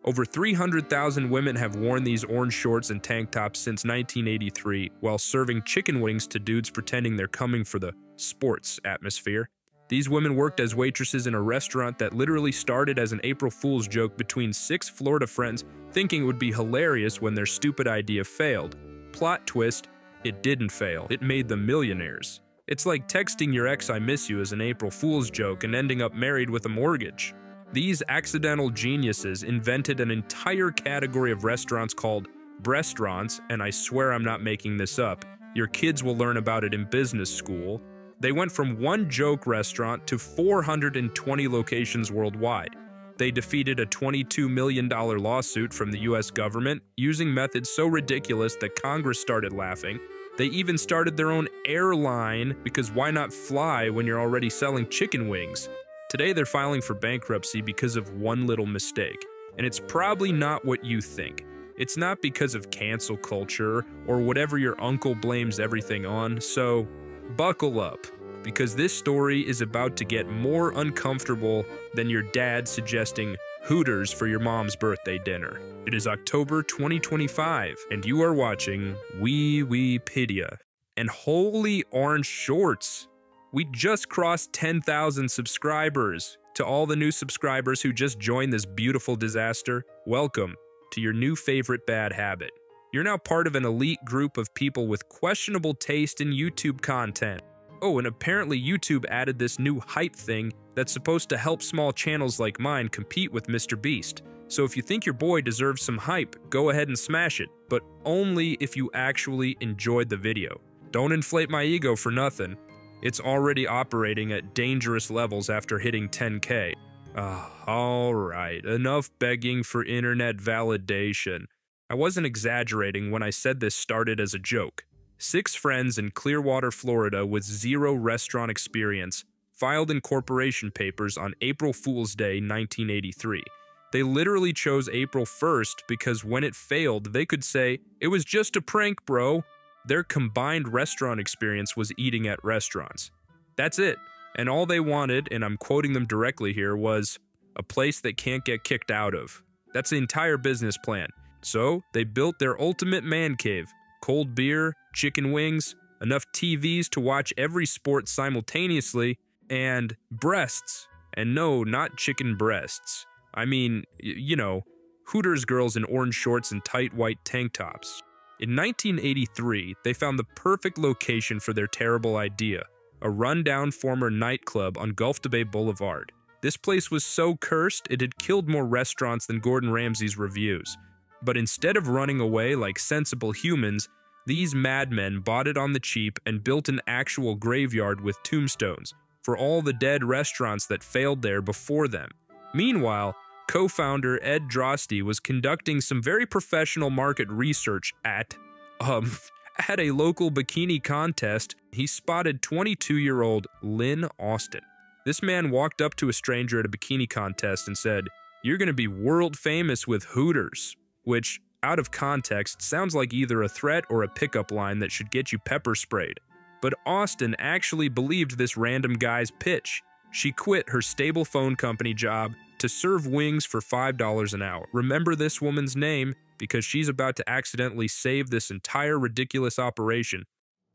Over 300,000 women have worn these orange shorts and tank tops since 1983 while serving chicken wings to dudes pretending they're coming for the sports atmosphere. These women worked as waitresses in a restaurant that literally started as an April Fool's joke between 6 Florida friends thinking it would be hilarious when their stupid idea failed. Plot twist, it didn't fail. It made them millionaires. It's like texting your ex "I miss you" as an April Fool's joke and ending up married with a mortgage. These accidental geniuses invented an entire category of restaurants called breastaurants, and I swear I'm not making this up. Your kids will learn about it in business school. They went from one joke restaurant to 420 locations worldwide. They defeated a $22 million lawsuit from the US government using methods so ridiculous that Congress started laughing. They even started their own airline because why not fly when you're already selling chicken wings? Today they're filing for bankruptcy because of one little mistake, and it's probably not what you think. It's not because of cancel culture or whatever your uncle blames everything on, so buckle up, because this story is about to get more uncomfortable than your dad suggesting Hooters for your mom's birthday dinner. It is October 2025, and you are watching WiWiPEDIA. And holy orange shorts! We just crossed 10,000 subscribers. To all the new subscribers who just joined this beautiful disaster, welcome to your new favorite bad habit. You're now part of an elite group of people with questionable taste in YouTube content. Oh, and apparently YouTube added this new hype thing that's supposed to help small channels like mine compete with Mr. Beast. So if you think your boy deserves some hype, go ahead and smash it, but only if you actually enjoyed the video. Don't inflate my ego for nothing. It's already operating at dangerous levels after hitting 10K. Alright, enough begging for internet validation. I wasn't exaggerating when I said this started as a joke. 6 friends in Clearwater, Florida with 0 restaurant experience filed incorporation papers on April Fool's Day 1983. They literally chose April 1st because when it failed, they could say, "It was just a prank, bro." Their combined restaurant experience was eating at restaurants. That's it. And all they wanted, and I'm quoting them directly here, was a place they can't get kicked out of. That's the entire business plan. So they built their ultimate man cave. Cold beer, chicken wings, enough TVs to watch every sport simultaneously, and breasts. And no, not chicken breasts. I mean, you know, Hooters girls in orange shorts and tight white tank tops. In 1983, they found the perfect location for their terrible idea, a rundown former nightclub on Gulf to Bay Boulevard. This place was so cursed, it had killed more restaurants than Gordon Ramsay's reviews. But instead of running away like sensible humans, these madmen bought it on the cheap and built an actual graveyard with tombstones for all the dead restaurants that failed there before them. Meanwhile, co-founder Ed Drosty was conducting some very professional market research at a local bikini contest. He spotted 22-year-old Lynn Austin. This man walked up to a stranger at a bikini contest and said, "You're gonna be world famous with Hooters," which, out of context, sounds like either a threat or a pickup line that should get you pepper sprayed. But Austin actually believed this random guy's pitch. She quit her stable phone company job to serve wings for $5 an hour. Remember this woman's name because she's about to accidentally save this entire ridiculous operation.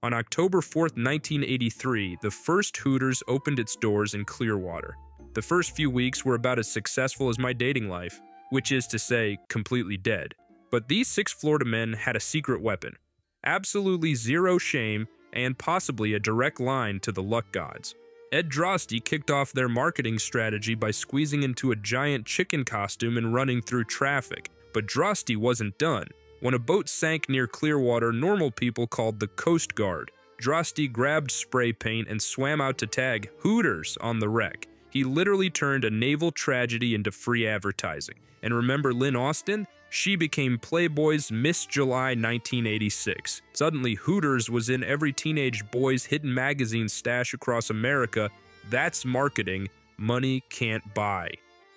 On October 4th, 1983, the first Hooters opened its doors in Clearwater. The first few weeks were about as successful as my dating life, which is to say, completely dead. But these 6 Florida men had a secret weapon. Absolutely zero shame and possibly a direct line to the luck gods. Ed Drosty kicked off their marketing strategy by squeezing into a giant chicken costume and running through traffic. But Drosty wasn't done. When a boat sank near Clearwater, normal people called the Coast Guard. Drosty grabbed spray paint and swam out to tag Hooters on the wreck. He literally turned a naval tragedy into free advertising. And remember Lynn Austin? She became Playboy's Miss July 1986. Suddenly, Hooters was in every teenage boy's hidden magazine stash across America. That's marketing money can't buy.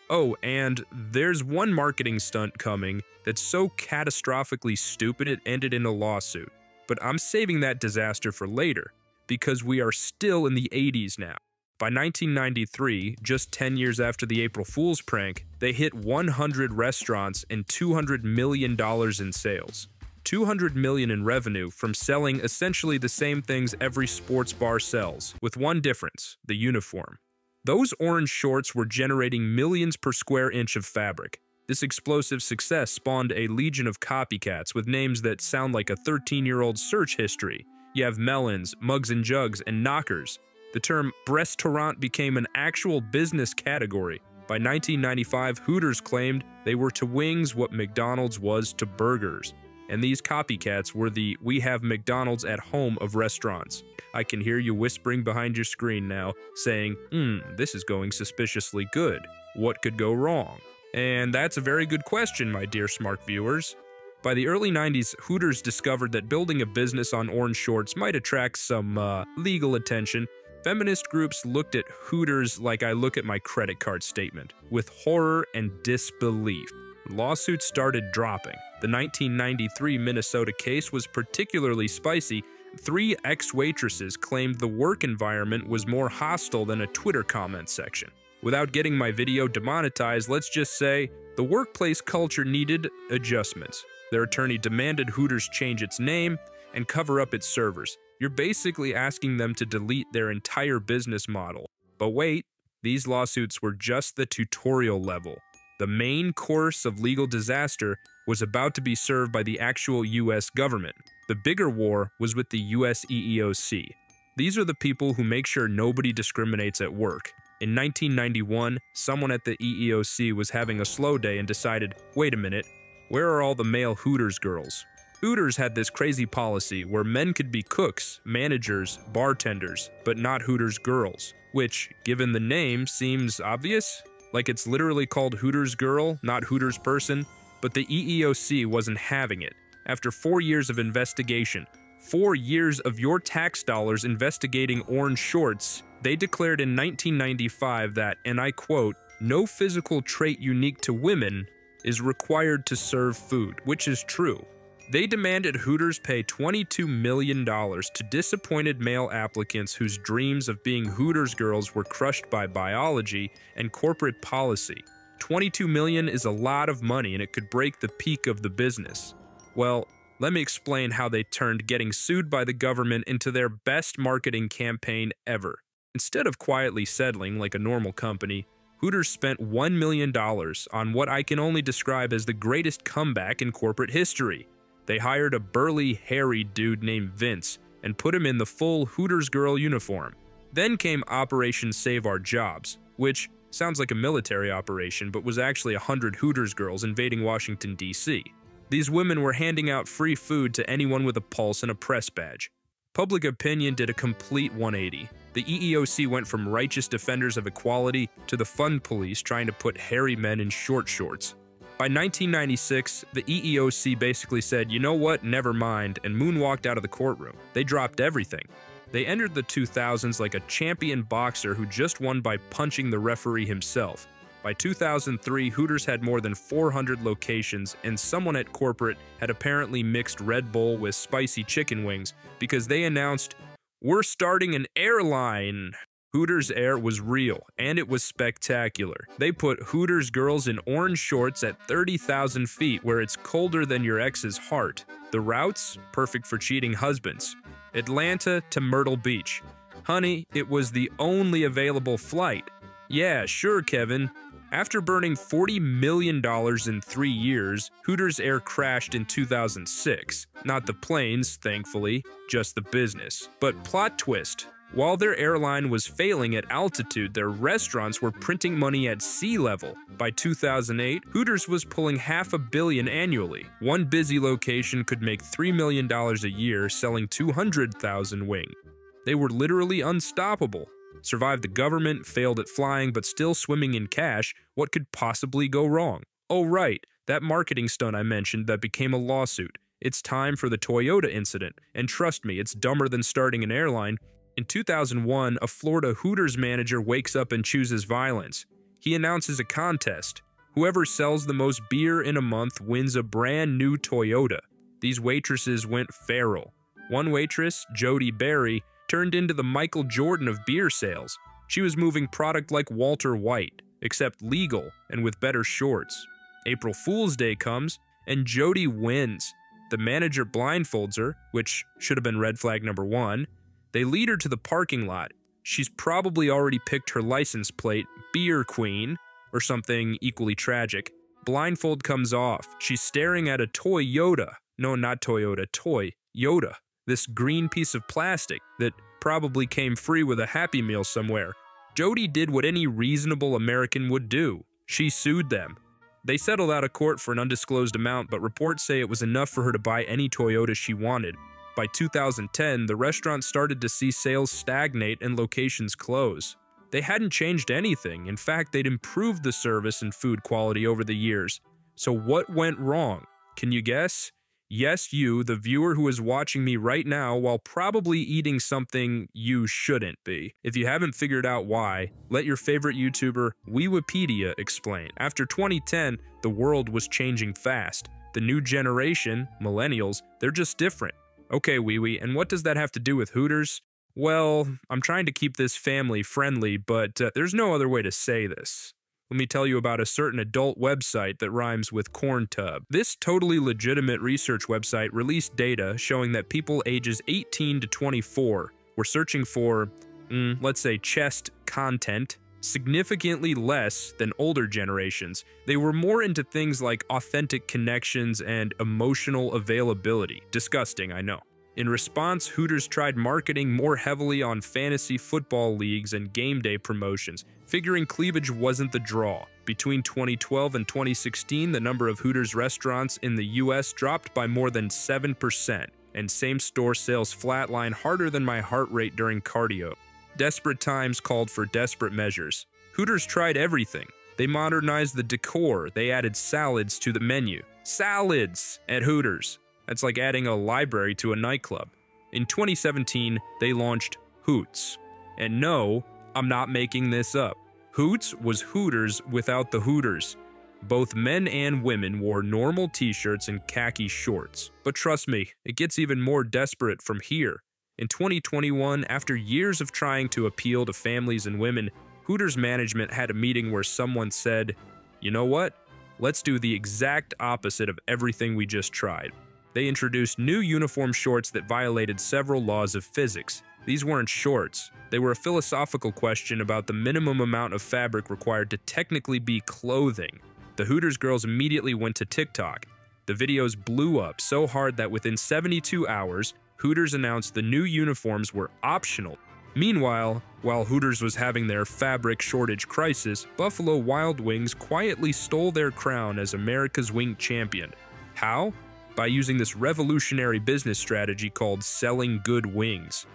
Oh, and there's one marketing stunt coming that's so catastrophically stupid it ended in a lawsuit. But I'm saving that disaster for later, because we are still in the 80s now. By 1993, just 10 years after the April Fool's prank, They hit 100 restaurants and $200 million in sales. $200 million in revenue from selling essentially the same things every sports bar sells, with one difference: the uniform. Those orange shorts were generating millions per square inch of fabric. This explosive success spawned a legion of copycats with names that sound like a 13-year-old search history. You have Melons, Mugs and Jugs, and Knockers. The term breast-torrent became an actual business category. By 1995, Hooters claimed they were to wings what McDonald's was to burgers. And these copycats were the "we have McDonald's at home" of restaurants. I can hear you whispering behind your screen now, saying, this is going suspiciously good. What could go wrong? And that's a very good question, my dear smart viewers. By the early 90s, Hooters discovered that building a business on orange shorts might attract some, legal attention. Feminist groups looked at Hooters like I look at my credit card statement, with horror and disbelief. Lawsuits started dropping. The 1993 Minnesota case was particularly spicy. 3 ex-waitresses claimed the work environment was more hostile than a Twitter comment section. Without getting my video demonetized, let's just say the workplace culture needed adjustments. Their attorney demanded Hooters change its name and cover up its servers. You're basically asking them to delete their entire business model. But wait, these lawsuits were just the tutorial level. The main course of legal disaster was about to be served by the actual US government. The bigger war was with the US EEOC. These are the people who make sure nobody discriminates at work. In 1991, someone at the EEOC was having a slow day and decided, wait a minute, where are all the male Hooters girls? Hooters had this crazy policy where men could be cooks, managers, bartenders, but not Hooters girls, which, given the name, seems obvious. Like it's literally called Hooters girl, not Hooters person, but the EEOC wasn't having it. After 4 years of investigation, 4 years of your tax dollars investigating orange shorts, they declared in 1995 that, and I quote, "no physical trait unique to women is required to serve food," which is true. They demanded Hooters pay $22 million to disappointed male applicants whose dreams of being Hooters girls were crushed by biology and corporate policy. $22 million is a lot of money, and it could break the peak of the business. Well, let me explain how they turned getting sued by the government into their best marketing campaign ever. Instead of quietly settling like a normal company, Hooters spent $1 million on what I can only describe as the greatest comeback in corporate history. They hired a burly, hairy dude named Vince and put him in the full Hooters girl uniform. Then came Operation Save Our Jobs, which sounds like a military operation but was actually 100 Hooters girls invading Washington, D.C. These women were handing out free food to anyone with a pulse and a press badge. Public opinion did a complete 180. The EEOC went from righteous defenders of equality to the fun police trying to put hairy men in short shorts. By 1996, the EEOC basically said, you know what, never mind, and moonwalked out of the courtroom. They dropped everything. They entered the 2000s like a champion boxer who just won by punching the referee himself. By 2003, Hooters had more than 400 locations, and someone at corporate had apparently mixed Red Bull with spicy chicken wings because they announced, "We're starting an airline." Hooters Air was real, and it was spectacular. They put Hooters girls in orange shorts at 30,000 feet where it's colder than your ex's heart. The routes? Perfect for cheating husbands. Atlanta to Myrtle Beach. Honey, it was the only available flight. Yeah, sure, Kevin. After burning $40 million in 3 years, Hooters Air crashed in 2006. Not the planes, thankfully, just the business. But plot twist. While their airline was failing at altitude, their restaurants were printing money at sea level. By 2008, Hooters was pulling $500 million annually. One busy location could make $3 million a year selling 200,000 wings. They were literally unstoppable. Survived the government, failed at flying, but still swimming in cash. What could possibly go wrong? Oh right, that marketing stunt I mentioned that became a lawsuit. It's time for the Toyota incident, and trust me, it's dumber than starting an airline. In 2001, a Florida Hooters manager wakes up and chooses violence. He announces a contest. Whoever sells the most beer in a month wins a brand new Toyota. These waitresses went feral. One waitress, Jody Berry, turned into the Michael Jordan of beer sales. She was moving product like Walter White. except legal and with better shorts. April Fool's Day comes, and Jody wins. The manager blindfolds her, which should have been red flag number 1. They lead her to the parking lot. She's probably already picked her license plate, Beer Queen, or something equally tragic. Blindfold comes off. She's staring at a toy Yoda. No, not Toyota, toy Yoda. This green piece of plastic that probably came free with a Happy Meal somewhere. Jody did what any reasonable American would do. She sued them. They settled out of court for an undisclosed amount, but reports say it was enough for her to buy any Toyota she wanted. By 2010, the restaurant started to see sales stagnate and locations close. They hadn't changed anything. In fact, they'd improved the service and food quality over the years. So what went wrong? Can you guess? Yes, you, the viewer who is watching me right now while probably eating something you shouldn't be. If you haven't figured out why, let your favorite YouTuber, WiWiPEDIA, explain. After 2010, the world was changing fast. The new generation, millennials, they're just different. Okay, Wiwi, and what does that have to do with Hooters? Well, I'm trying to keep this family friendly, but there's no other way to say this. Let me tell you about a certain adult website that rhymes with corn tub. This totally legitimate research website released data showing that people ages 18 to 24 were searching for, let's say, chest content significantly less than older generations. They were more into things like authentic connections and emotional availability. Disgusting, I know. In response, Hooters tried marketing more heavily on fantasy football leagues and game day promotions, figuring cleavage wasn't the draw. Between 2012 and 2016, the number of Hooters restaurants in the US dropped by more than 7%, and same-store sales flatlined harder than my heart rate during cardio. Desperate times called for desperate measures. Hooters tried everything. They modernized the decor, they added salads to the menu. Salads at Hooters! That's like adding a library to a nightclub. In 2017, they launched Hoots. And no, I'm not making this up. Hoots was Hooters without the Hooters. Both men and women wore normal t-shirts and khaki shorts. But trust me, it gets even more desperate from here. In 2021, after years of trying to appeal to families and women, Hooters management had a meeting where someone said, "You know what? Let's do the exact opposite of everything we just tried." They introduced new uniform shorts that violated several laws of physics. These weren't shorts. They were a philosophical question about the minimum amount of fabric required to technically be clothing. The Hooters girls immediately went to TikTok. The videos blew up so hard that within 72 hours, Hooters announced the new uniforms were optional. Meanwhile, while Hooters was having their fabric shortage crisis, Buffalo Wild Wings quietly stole their crown as America's wing champion. How? By using this revolutionary business strategy called selling good wings.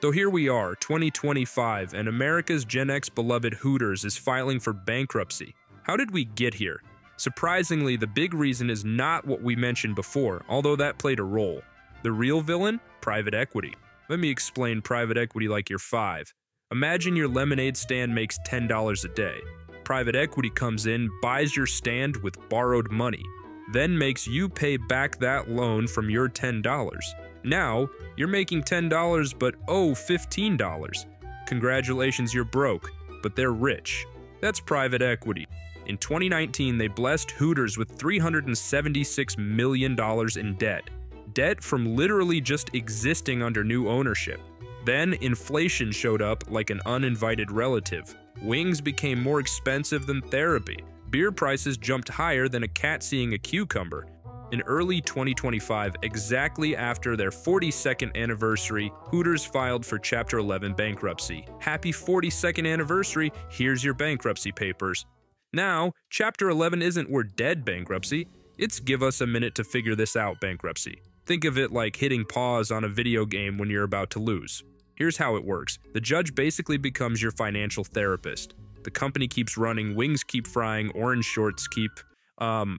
So here we are, 2025, and America's Gen X beloved Hooters is filing for bankruptcy. How did we get here? Surprisingly, the big reason is not what we mentioned before, although that played a role. The real villain? Private equity. Let me explain private equity like you're 5. Imagine your lemonade stand makes $10 a day. Private equity comes in, buys your stand with borrowed money, then makes you pay back that loan from your $10. Now, you're making $10 but owe $15. Congratulations, you're broke, but they're rich. That's private equity. In 2019, they blessed Hooters with $376 million in debt. Debt from literally just existing under new ownership. Then, inflation showed up like an uninvited relative. Wings became more expensive than therapy. Beer prices jumped higher than a cat seeing a cucumber. In early 2025, exactly after their 42nd anniversary, Hooters filed for Chapter 11 bankruptcy. Happy 42nd anniversary, here's your bankruptcy papers. Now, Chapter 11 isn't we're dead bankruptcy, it's give us a minute to figure this out bankruptcy. Think of it like hitting pause on a video game when you're about to lose. Here's how it works. The judge basically becomes your financial therapist. The company keeps running, wings keep frying, orange shorts keep,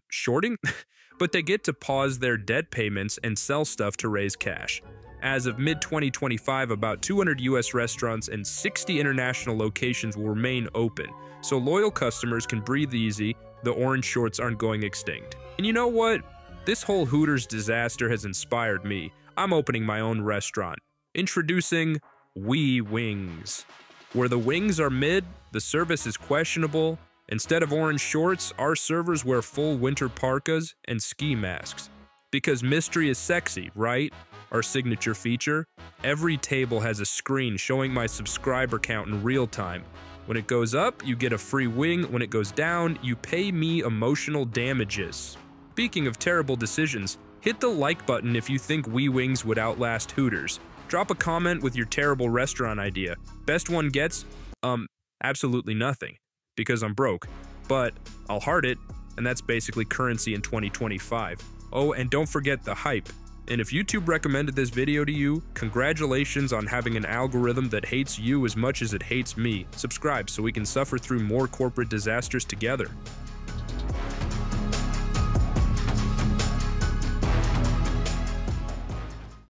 shorting? But they get to pause their debt payments and sell stuff to raise cash. As of mid-2025, about 200 US restaurants and 60 international locations will remain open, so loyal customers can breathe easy, the orange shorts aren't going extinct. And you know what? This whole Hooters disaster has inspired me. I'm opening my own restaurant. Introducing WiWings. Where the wings are mid, the service is questionable, Instead of orange shorts, our servers wear full winter parkas and ski masks. Because mystery is sexy, right? Our signature feature. Every table has a screen showing my subscriber count in real time. When it goes up, you get a free wing. When it goes down, you pay me emotional damages. Speaking of terrible decisions, hit the like button if you think WiWings would outlast Hooters. Drop a comment with your terrible restaurant idea. Best one gets, absolutely nothing. Because I'm broke. But I'll heart it, and that's basically currency in 2025. Oh, and don't forget the hype. And if YouTube recommended this video to you, congratulations on having an algorithm that hates you as much as it hates me. Subscribe so we can suffer through more corporate disasters together.